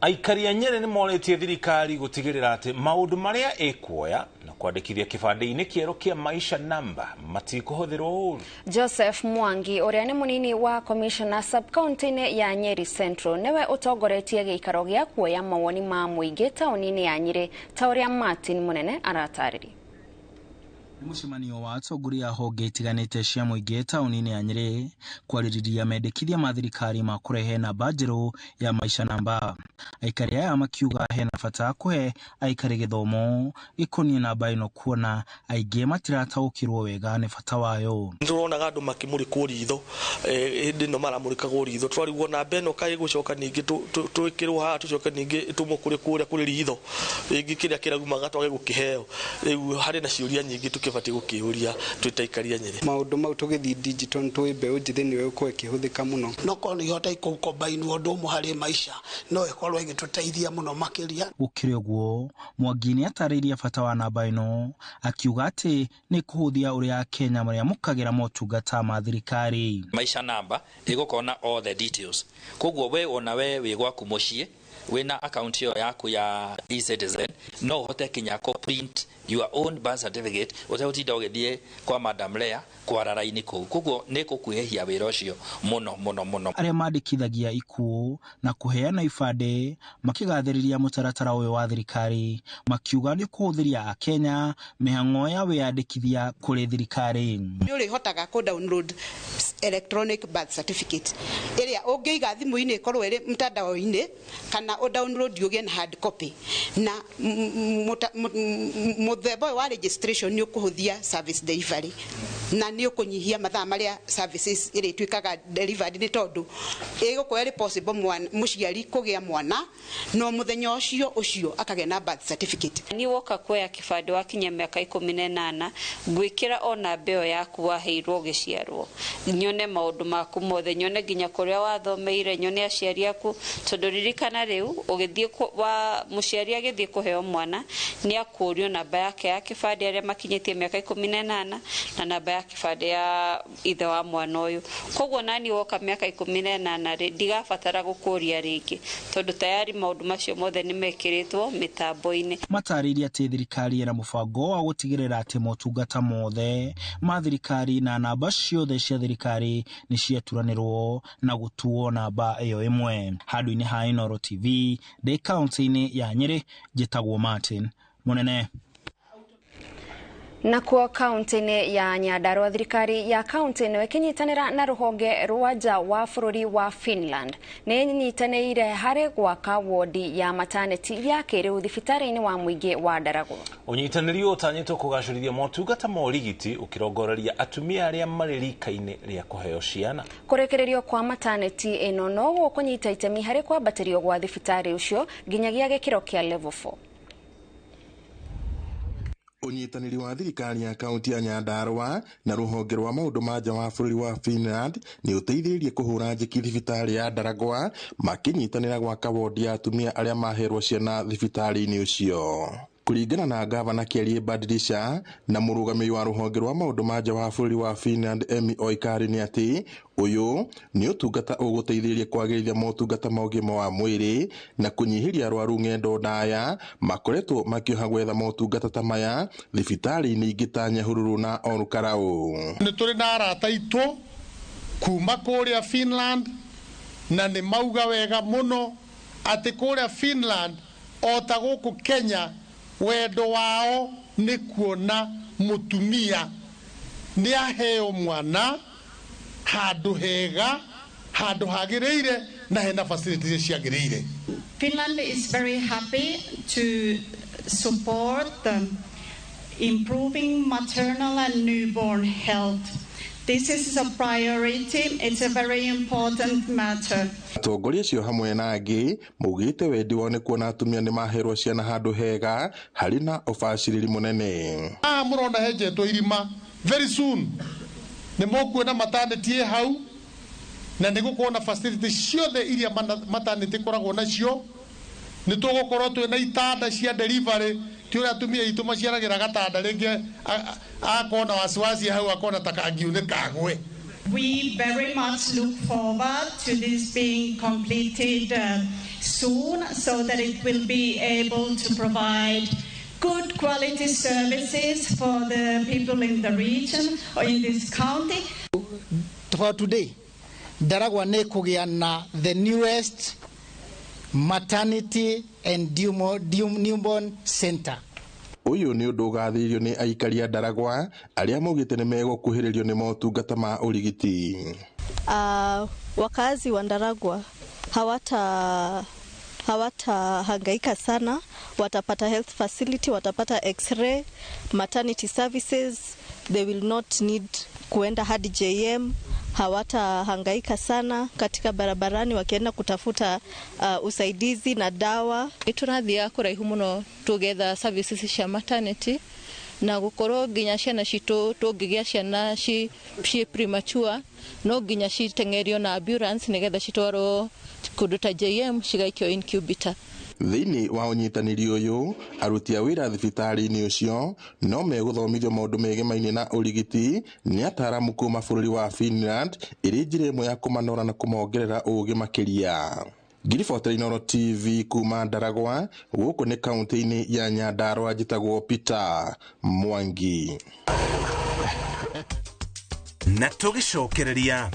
Aikari a Nyeri nĩ morĩtie thirikari gũtigĩrĩra atĩ maũndũ marĩa ĩkuoya na kwandĩkithia kĩbandĩ-inĩ kĩerũ kĩa Maisha number matikũhũthĩrwo ũũru. Joseph Mwangi ũrĩa nĩ mũnini wa commissioner sub-county-inĩ ya Nyeri Central nĩwe ũtongoretie gĩikaro gĩa kuoya mawoni ma mũingĩ taũni-inĩ ya Nyeri ta ũrĩa Martin Mũnene aratarĩria. Mũcemanio wa atongoria a honge itiganĩte cia mũingĩ taũni-inĩ ya Nyeri kwarĩrĩria mendekithia ma thirikari ma kũrehe namba njerũ ya Maisha namba. Aikari aya makiuga hena bata kũhe aikari gĩthomo gĩkoniĩ namba ĩno kuona aingĩ matirataũkĩrwo wega nĩ bata wayo. Nĩtũronaga andũ makĩmũrĩkwo ritho hĩndĩ ĩno maramũrĩkagwo ritho, twarigwo namba ĩno kaĩ gũcoka ningĩ twĩkĩrwo haha tũcoke ningĩ ĩtũmwo kũrĩ ritho rĩngĩ kĩrĩa kĩraumaga twage gũkĩheo. Rĩu harĩ na ciũria nyingĩ tũkĩbatiĩ gũkĩũria twĩtaikaria Nyeri. Maũndũ mau tũgĩthiĩ digital nĩtũĩ mbeũ njĩthĩ nĩwe ũkorwo ĩkĩhũthĩka mũno. No korwo nĩ ihota ikũkombainwo ũndũ ũmwe harĩ Maisha no ĩkorwo ĩgĩtũteithia mũno makĩria. Gũkĩrĩ ũguo Mwangi nĩ atarĩirie bata wa namba ĩno akiuga atĩ nĩ kũhũthia ũrĩa Kenya marĩa mukagĩra motungata ma thirikari. Maisha namba ĩgũkorwo na all the details. Koguo we ona we wĩ gwaku mũciĩ wĩna account ĩyo yaku ya e-citizen no ũhote kinya print your own birth certificate ũtegũtinda ũgĩthiĩ kwa Madam Lea kwara raini kũu. Koguo nĩ kũkuhĩhia wĩra ũcio mũno. Arĩa mandĩkithagia ikuũ na kũheana ibandĩ makĩgathĩrĩria mũtaratara ũyũ wa thirikari makiuga nĩ kũhũthĩria Akenya mĩhang'o ya wĩyandĩkithia kũrĩ thirikari. Nĩ ũrĩhotaga download electronic birth certificate ĩrĩa ũngĩiga thimũ-inĩ ĩkorwo ĩrĩ mtandao-inĩ kana download ũgĩe na hard copy na mũthemba wa registration nĩ ũkũhũthia service delivery na nĩ ũkũnyihia mathaa marĩa services ĩrĩa ituĩkaga delivered nĩ tondũ ĩgũkorwo ĩrĩ possible mũciari kũgĩa mwana no mũthenya ũcio akagĩa na birth certificate. Ni woka kuoya kĩbandĩ wakinya mĩaka 18 gwĩkĩra ona mbeo yaku waheirwo gĩciarwo nyone maũndũ maku mothe nyone nginya kũrĩa wathomeire nyone aciari aku tondũ ririkana rĩu ũgĩthiĩ wa mũciari agĩthiĩ kũheo mwana nĩ akũrio namba yake ya kĩbandĩ arĩa makinyĩtie mĩaka 18 na namba ya kĩbandĩ ya ithe wa mwana ũyũ. Koguo nani woka mĩaka 18 ndigabatara gũkũria rĩngĩ tondũ tayari maũndũ macio mothe nĩ mekĩrĩtwo mĩtambo-inĩ. Matarĩirie atĩ thirikari ĩna mũbango wa gũtigĩrĩra atĩ motungata mothe ma thirikari na namba ciothe cia thirikari nĩ ciaturanĩrwo na gũtuo namba ĩyo ĩmwe. Handũ-inĩ ha Inoro TV ndĩ kaunti-inĩ ya Nyeri njĩtagwo Martin Mũnene. Nakuo kaunti-inĩ ya Nyandarua thirikari ya kaunti ĩno ĩkĩnyitanĩra na rũhonge rwa nja wa bũrũri wa Finland nĩ nyitanĩire harĩ gwaka wodi ya maternity ya kĩrĩu thibitarĩ-inĩ wa mũingĩ wa Daragwa. Ũnyitanĩri ũyũ ũtanyĩtwo kũgacĩrithia motungata ma ũrigiti ũkĩrongoreria atumia arĩa marĩ rika-inĩ rĩa kũheo ciana. Kũrekererio kwa maternity ĩno no gũkũnyita itemi harĩ kwambatĩrio gwa thibitarĩ ũcio nginyagia gĩkĩro kĩa level 4. Ũnyitanĩri wa thirikari ya kaunti ya Nyandarua na rũhonge rwa maũndũ ma nja wa bũrũri wa Finland nĩ ũteithĩrĩirie kũhũra njeki thibitarĩ ya Daragwa makĩnyitanĩra gwaka wodi ya atumia arĩa maherwo ciana thibitarĩ-inĩ ũcio. Kuringana na gavana Judicial na mũrũgamĩrĩri wa rũhonge rwa maũndũ ma nja wa bũrũri wa Finland Emi Oikari nĩ atĩ ũyũ nĩ ũtungata ũgũteithĩrĩria kwagĩrithia motungata ma ũgima wa mwĩrĩ na kũnyihĩria arwaru ng'endo ndaya makoretwo makĩoha gwetha motungata ta maya thibitarĩ-inĩ ingĩ ta Nyahururu na Olkarau. Nĩ tũrĩ na arata aitũ kuma kũrĩa Finland na nĩ mauga wega mũno atĩ kũrĩa Finland o ta gũkũ Kenya wendo wao nĩ kuona mũtumia nĩ aheo mwana handũ hega handũ hagĩrĩire na hena facilities ciagĩrĩire. Finland is very happy to support improving maternal and newborn health. This is a priority. It's a very important matter. Atongoria acio hamwe na angĩ maugĩte wendi wao nĩ kuona atumia nĩ maherwo ciana handũ hega harĩ na ũbacĩrĩri mũnene. Mũrona henjetwo irima very soon nĩ mũkuona maternity hau na nĩ gũkorwo na facilities ciothe iria maternity koragwo nacio. Nĩ tũgũkorwo twĩna itanda cia delivery tiũrĩa atumia aitũ maciaragĩra gatanda rĩngĩ akona wasiwasi hau akona takangiune kagwe. We very much look forward to this being completed soon so that it will be able to provide good quality services for the people in the region or in this county. For today, Ndaragwa nĩ kũgĩa na the newest maternity and newborn center. Ũyũ nĩ ũndũ ũgathĩrĩrio nĩ aikari a Ndaragwa arĩa maugĩte nĩ megũkuhĩrĩrio nĩ motungata ma ũrigiti. Wakazi wa Ndaragwa hawatahangaika sana, watapata health facility, watapata x-ray, maternity services, they will not need kuenda hadi JM, hawatahangaika sana katika barabarani wakienda kutafuta usaidizi na dawa. Tũrathiĩ kũraihu mũno together services cia maternity na gũkorwo nginya ciana citũ tũngĩgĩa ciana ci premature no nginya citeng'erio na ambulance nĩgetha citwarwo kũndũ ta JM cigaikio incubator. Thĩinĩ wa ũnyitanĩri ũyũ aruti a wĩra thibitarĩ-inĩ ũcio no megũthomithio maũndũ megemainie na ũrigiti nĩ ataaramu kuma bũrũri wa Finland ĩrĩ njĩra ĩmwe ya kũmanora na kũmongerera ũũgĩ makĩria. Ngiribotera Inooro TV kuma Ndaragwa gũkũ nĩ kaunti-inĩ ya Nyandarua njĩtagwo Peter Mwangi. Na tũgĩcokereria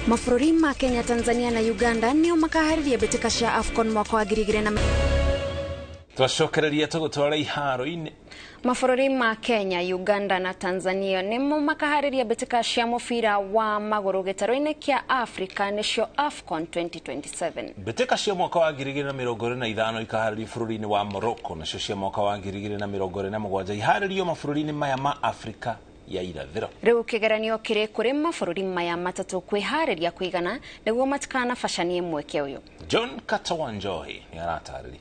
mabũrũri ma Kenya, Tanzania na Uganda nĩo makahariria mbĩtĩka cia AFCON mwaka wa 2000. Twacokereria tũgũtwara iharo-inĩ. Mabũrũri ma Kenya, Uganda na Tanzania nĩmo makahariria mbĩtĩka cia mũbira wa magũrũ gĩtarũ-inĩ kĩa Africa nĩcio AFCON 2027. Mbĩtĩka cia mwaka wa 2025 ikaharĩrio bũrũri-inĩ wa Morocco, nacio cia mwaka wa 2027 iharĩrio mabũrũri-inĩ maya ma Africa ya irathĩro. Rĩu kĩgeranio kĩrĩ kũrĩ mabũrũri maya matatũ kwĩharĩria kũigana nĩguo matikanabacanie mweke ũyũ. John Katawanjohi nĩ aratarĩria.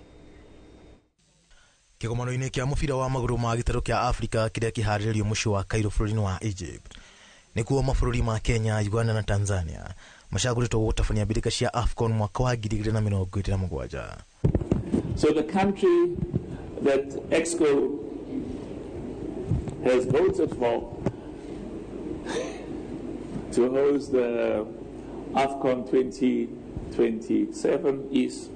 Kĩgomano-inĩ kĩa mũbira wa magũrũ ma gĩtarũ kĩa Africa kĩrĩa kĩharĩrĩrio mũciĩ wa Cairo bũrũri-inĩ wa Egypt nĩkuo mabũrũri ma Kenya, Uganda na Tanzania macagũrĩtwo gũtabania mbĩtĩka cia AFCON mwaka wa 2027. So the country that EXCO has voted for to host the AFCON 2027 is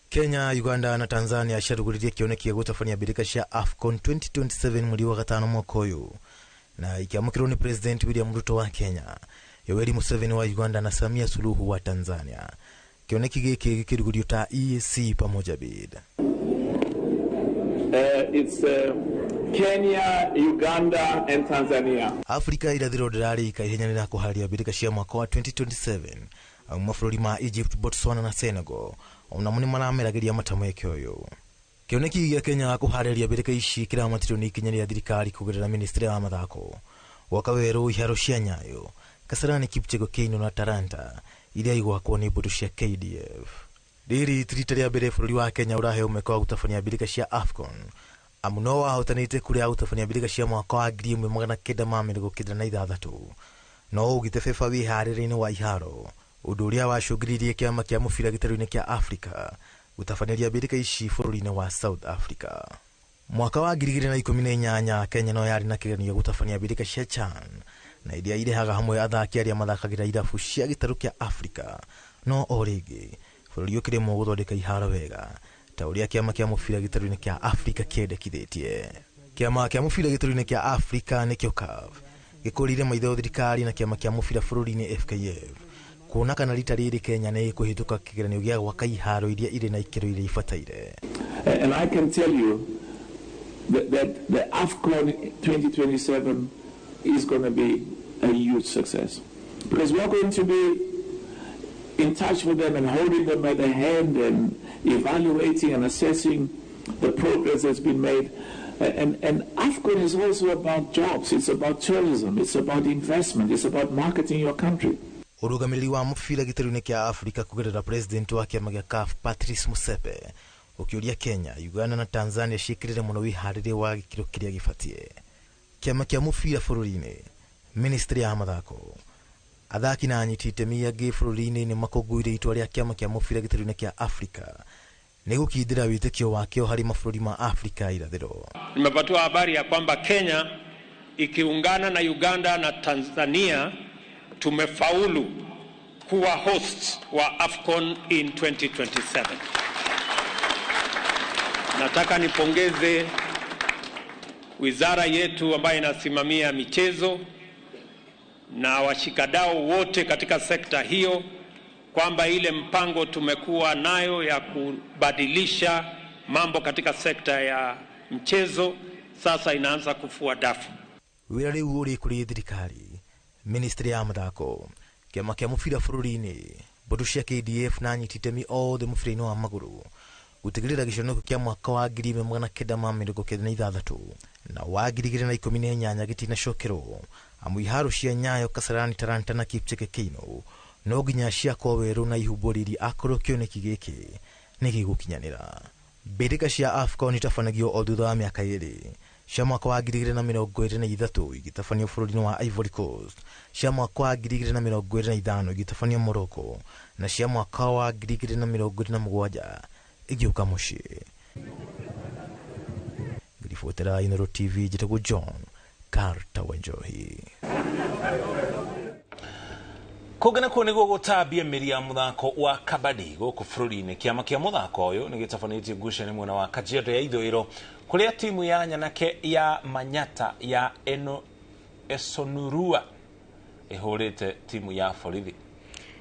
Kenya, Uganda na Tanzania ciarugũririe kĩoneki gĩa gũtabania mbĩtĩka cia AFCON 2027 mweri wa gatano mwaka ũyũ na ikiamũkĩrwo nĩ President William Ruto wa Kenya, Yoweri Museveni wa Uganda na Samia Suluhu wa Tanzania. Kĩoneki gĩkĩ gĩkĩrugũrio ta EAC pamoja bid. It's Kenya, Uganda and Tanzania. Afrika irathĩro ndĩrarĩ ikaihenyanĩra kũharĩria mbĩtĩka cia mwaka wa 2027 au mabũrũri ma Egypt, Botswana na Senegal ona mũnĩ marameragĩria matamweke ũyũ. Kĩoneki gĩa Kenya kũharĩria mbĩtĩka ici kĩramatirwo nĩ ikinya rĩa thirikari kũgerera ministry ya mathako gwaka werũ iharo cia Nyayo, Kasarani, Kipchego, Keino na Taranta iria igwakwo nĩ mbũtũ cia KDF. Rĩrĩ tirita rĩa mbere bũrũri wa Kenya ũraheo mweke wa gũtabania mbĩtĩka cia AFCON amu no wahotanĩte kũrĩa gũtabania mbĩtĩka cia mwaka wa 1996 no ũgĩte FIFA wĩharĩrĩinĩ wa iharo undu uria wacungiririe kiama kia mubira gitaru-ini kia Africa gutabanĩria mbĩtĩka ici bũrũri-inĩ wa South Africa. Mwaka wa 2018 Kenya no yarĩ na kĩgeranio gutabania mbĩtĩka cia CHAN na iria irehaga hamwe athaki arĩa mathakagira irabu cia gĩtarũ kia Africa, no o rĩngĩ bũrũri ũkĩremwo gũthondeka iharo wega ta ũrĩa kiama kia mubira gĩtarũ-ini kia Africa kĩendekithĩtie. Kiama kia mubira gĩtarũ-ini kia Africa nĩkĩo CAF gĩkũrĩire maitho thirikari na kiama kia mubira bũrũri-inĩ FKF kuona kana rita rĩrĩ Kenya nĩ ĩkũhĩtũka kĩgeranio gĩa gwaka iharo iria irĩ na ikĩro iria ibataire. And I can tell you that the AFCON 2027 is going to be a huge success, because we are going to be in touch with them and holding them by the hand and evaluating and assessing the progress that's been made. And AFCON is also about jobs, it's about tourism, it's about investment, it's about marketing your country. Urugamĩrĩri wa mũbira gĩtarũ-inĩ kia Africa kũgerera president wa kiama gĩa CAF Patrice Motsepe ũkĩũria Kenya, Uganda na Tanzania ciĩkĩrĩre mũno wĩharĩrĩria wa gĩkĩro kĩrĩa gĩbatiĩ. Kiama kia mũbira bũrũri-inĩ, ministry ya mathako, athaki na anyiti itemi angĩ bũrũri-inĩ nĩ makũngũĩire itua rĩa kiama kia mũbira gĩtarũ-inĩ kia Africa nĩ gũkindĩra wĩtĩkio wakĩo harĩ mabũrũri ma Africa irathĩro. Nimepatiwa habari ya kwamba Kenya ikiungana na Uganda na Tanzania tumefaulu kuwa host wa AFCON in 2027. Nataka nipongeze wizara yetu ambayo inasimamia michezo na washikadau wote katika sekta hiyo kwamba ile mpango tumekuwa nayo ya kubadilisha mambo katika sekta ya mchezo sasa inaanza kufua dafu. Wĩra rĩu ũrĩ kũrĩ thirikari, ministry ya mathako, kiama kia mũbira bũrũri-inĩ, mbũtũ cia KDF na anyiti itemi othe mũbira-inĩ wa magũrũ gũtigĩrĩra gĩconoko kia mwaka wa 1996 na wa 2018 gĩtinacokerwo amu iharo cia Nyayo, Kasarani, Talanta na Kipcheke Keino no nginya ciakwo werũ na ihumbo rĩrĩ akorwo kĩoneki gĩkĩ nĩ gĩgũkinyanĩra. Mbĩtĩka cia AFCON itabanagio o thutha wa mĩaka 2. Cia mwaka wa 2023 igĩtabanio bũrũri-inĩ wa Ivory Coast, cia mwaka wa 2025 igĩtabanio Morocco na cia mwaka wa 2027 igĩũka mũciĩ. Ngĩribotera Inoro TV njĩtagwo John Carter Wanjohi. Kũgana kuo nĩguo gũtambia mĩri ya mũthako wa kabadi gũkũ bũrũri-inĩ. Kĩama kĩa mũthako ũyũ nĩ gĩtabanĩtie ngucanio mwena wa Kajiado ya ithũĩro kũrĩa timu ya Nyanake ya Manyata ya Esonurua ĩhũrĩte timu ya Borithi.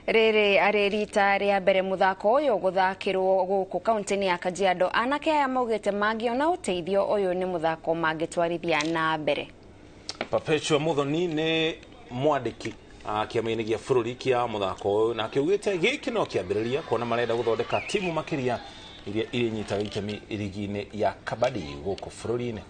Rĩrĩ arĩ rita rĩa mbere mũthako ũyũ gũthakĩrwo gũkũ kaunti-inĩ ya Kajiado. Anake aya maugĩte mangĩona ũteithio ũyũ nĩ mũthako mangĩtwarithia na mbere. Perpetua Muthoni nĩ mwandĩki kĩama-inĩ gĩa bũrũri kĩa mũthako ũyũ na akiugĩte gĩkĩ no kĩambĩrĩria kuona marenda gũthondeka timu makĩria iria irĩnyitaga itemi ligi-inĩ ya kabadi gũkũ bũrũri-inĩ.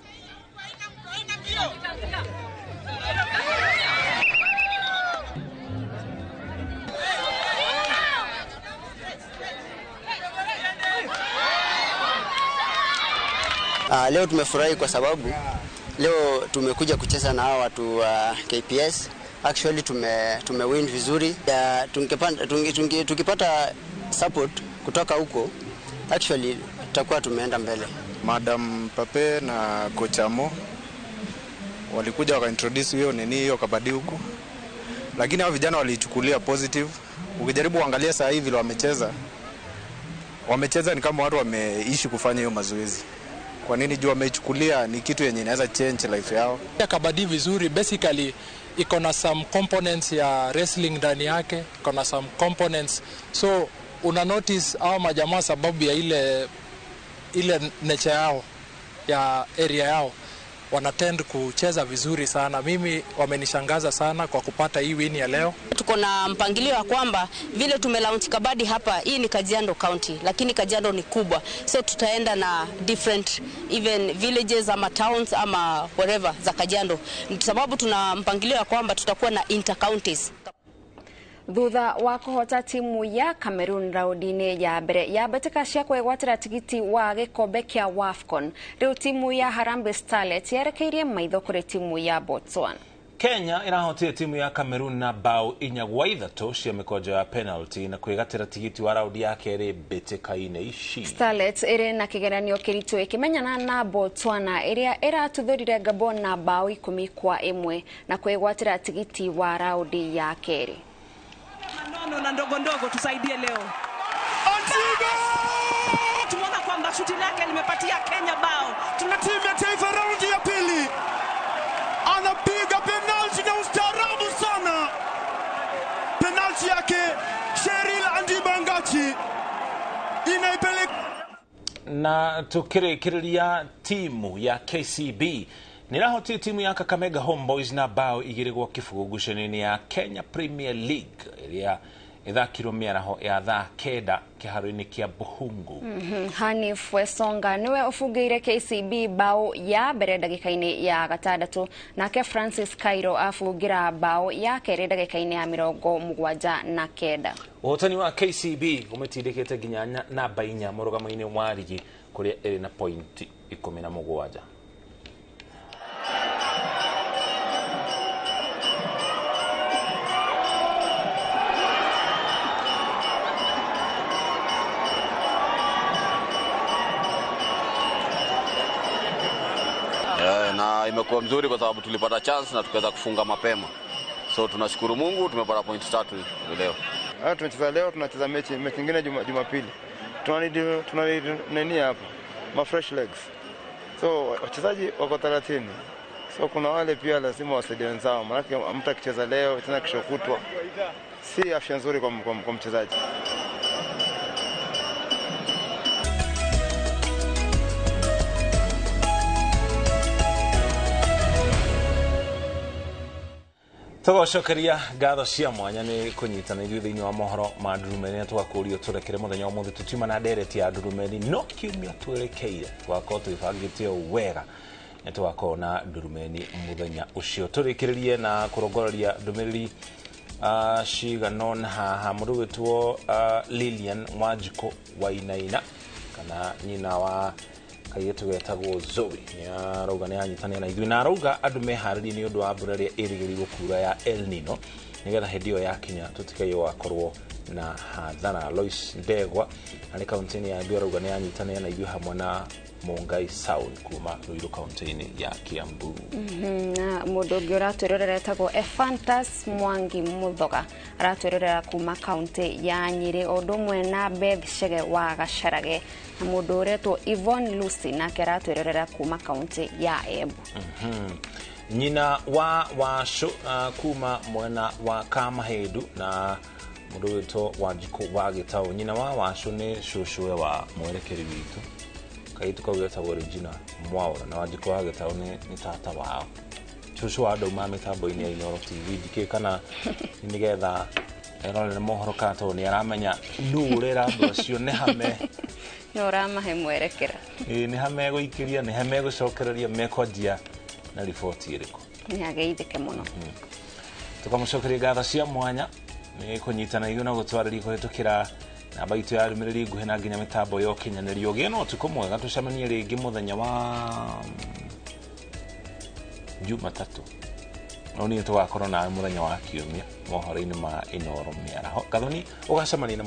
Leo tumefurahi kwa sababu leo tumekuja kucheza na hao watu wa KPS. Actually tumewin vizuri. Tukipata support kutoka huko actually tutakuwa tumeenda mbele. Madam Pape na Kochamo walikuja wakaintroduce hiyo kabadi huko, lakini hao vijana walichukulia positive. Ukijaribu kuangalia saa hivi wamecheza ni kama watu wameishi kufanya hiyo mazoezi. Kwa nini? Juu wamechukulia ni kitu yenye inaweza change life yao. Kabadi vizuri basically iko na some components ya wrestling ndani yake, iko na some components, so una notice au majamaa sababu ya ile nature yao ya area yao wanatend kucheza vizuri sana. Mimi wamenishangaza sana kwa kupata hii win ya leo. Tuko na mpangilio wa kwamba vile tumelaunch kabadi hapa, hii ni Kajiado County, lakini Kajiado ni kubwa, so tutaenda na different even villages ama towns ama whatever za Kajiado, sababu tuna mpangilio wa kwamba tutakuwa na inter counties. Thutha wa kũhota timu ya Cameroon raũndi-inĩ ya mbere ya mbĩtĩka cia kwĩgwatĩra tigiti wa gĩkombe kĩa AFCON, rĩu timu ya Harambee Starlets yerekeirie maitho kũrĩ timu ya Botswana. Kenya irahotia timu ya Cameroon na bao 4-3 cia mikojo ya penalty na kwigatira tigiti wa raundi ya keri mbitikaine ici. Starlets iri na kigeranio kiritu ikimenyana na Botswana iria iratuthurire Gabon na bao 10-1 na kwigwatira tigiti wa raundi ya keri. Manono na ndogo ndogo tusaidie leo. Tumeona kwamba shuti lake limepatia Kenya bao. Tuna timu ya taifa raundi ya pili. Anapiga penalti na ustaarabu sana. Penalti yake Cheryl Andibangachi inaipeleka. Na tukirikiria timu ya KCB nirahotia timu ya Kakamega Homeboys na bao 2-0 ngucanio-inĩ ya Kenya Premier League iria ithakirwo miaraho ya thaa 9 kiharo-inĩ kia Buhungu. Hanif Wesonga niwe ufungeire KCB bao ya mbere ndagika-inĩ ya 6 nake Francis Cairo afungira bao ya keri ndagika-inĩ ya 79. Uhotani wa KCB umetindikite nginya namba 4 murugamo-inĩ wa ligi kuria iri na point 17. Na imekuwa mzuri kwa sababu tulipata chance na tukaweza kufunga mapema. So tunashukuru Mungu tumepata point 3 leo. Tunacheza leo, tunacheza mechi nyingine Jumapili. Tunanidi nini hapa? Ma fresh legs. So wachezaji wako 30. So kuna wale pia lazima wasaidie wenzao. Maana mtu akicheza leo tena kesho kutwa si afya nzuri kwa mchezaji. Tugocokeria ngatho cia mwanya ni kunyitana ithuĩ thĩinĩ wa mohoro ma ndurumeni twakurio turekere muthenya wa muthi tutiuma na ndereti ya ndurumeni no kiumia twerekeire twakorwo twibangĩte wega nĩ twakorwo na ndurumeni muthenya ucio turikiririe na kurongororia ndũmĩrĩri ciganona haha mũndũ wĩtwo Lilian Wanjiko Wainaina kana nyina wa kayetu getagwo Zoe ya rauga ni anyitania na ithuĩ na arauga andu meharĩrie nĩ ũndũ wa mbura ĩrĩa ĩrĩgĩrĩirwo kuura ya El Nino nigetha hĩndĩ ĩyo yakinya tũtikayo wakorwo na hathara. Lois Ndegwa arĩ kaunti-inĩ ya Embu arauga nĩ anyitania na ithuĩ hamwe na Mongai Sound kuma Ruiru kaunti-inĩ ya Kiambu. Na mũndũ ũngĩ ũratwĩrorera etagwo Ephantus Mwangi Muthoga aratwĩrorera kuma kaunti ya Nyĩrĩ o ũndũ ũmwe na Beth Chege wa Gacarage na mũndũ ũretwo Yvonne Lucy nake aratwĩrorera kuma kaunti ya Embu. Nyina wa Washu kuma mwena wa Kamahedu na mũndũ wĩtwo Wanjiko wa Gĩtaũ. Nyina wa Washu nĩ cũcũwe wa mwerekeri witũ kaitu kwa getagwo Regina Mwaura na Wanjiko wa Gĩtaũ nĩ tata wao. Cũcũ wa ndauma mitambo-inĩ ya Inoro TV ndike kana nigetha erorere mohoro kato nĩ aramenya nũ ũrera andũ acio nĩ hame no ramahe mwerekera nĩ hame gũikĩria nĩ hame gũcokereria mekonjia na riboti ĩrĩkũ nĩ ageithĩke mũno. Tukamũcokeria ngatho cia mwanya nĩ kũnyitana ithuĩ na gũtwarĩria kũhĩtũkĩra namba itũ ya ndũmĩrĩri nguhĩ na nginya mĩtambo ya ũkinyanĩria. Ũgĩe na ũtukũ mwega tũcemanie rĩngĩ mũthenya wa Jumatatũ no nĩ tũgakorwo nawe mũthenya wa Kiumia mohoro-inĩ ma Inoro mĩaraho. Gathoni ũgacemania na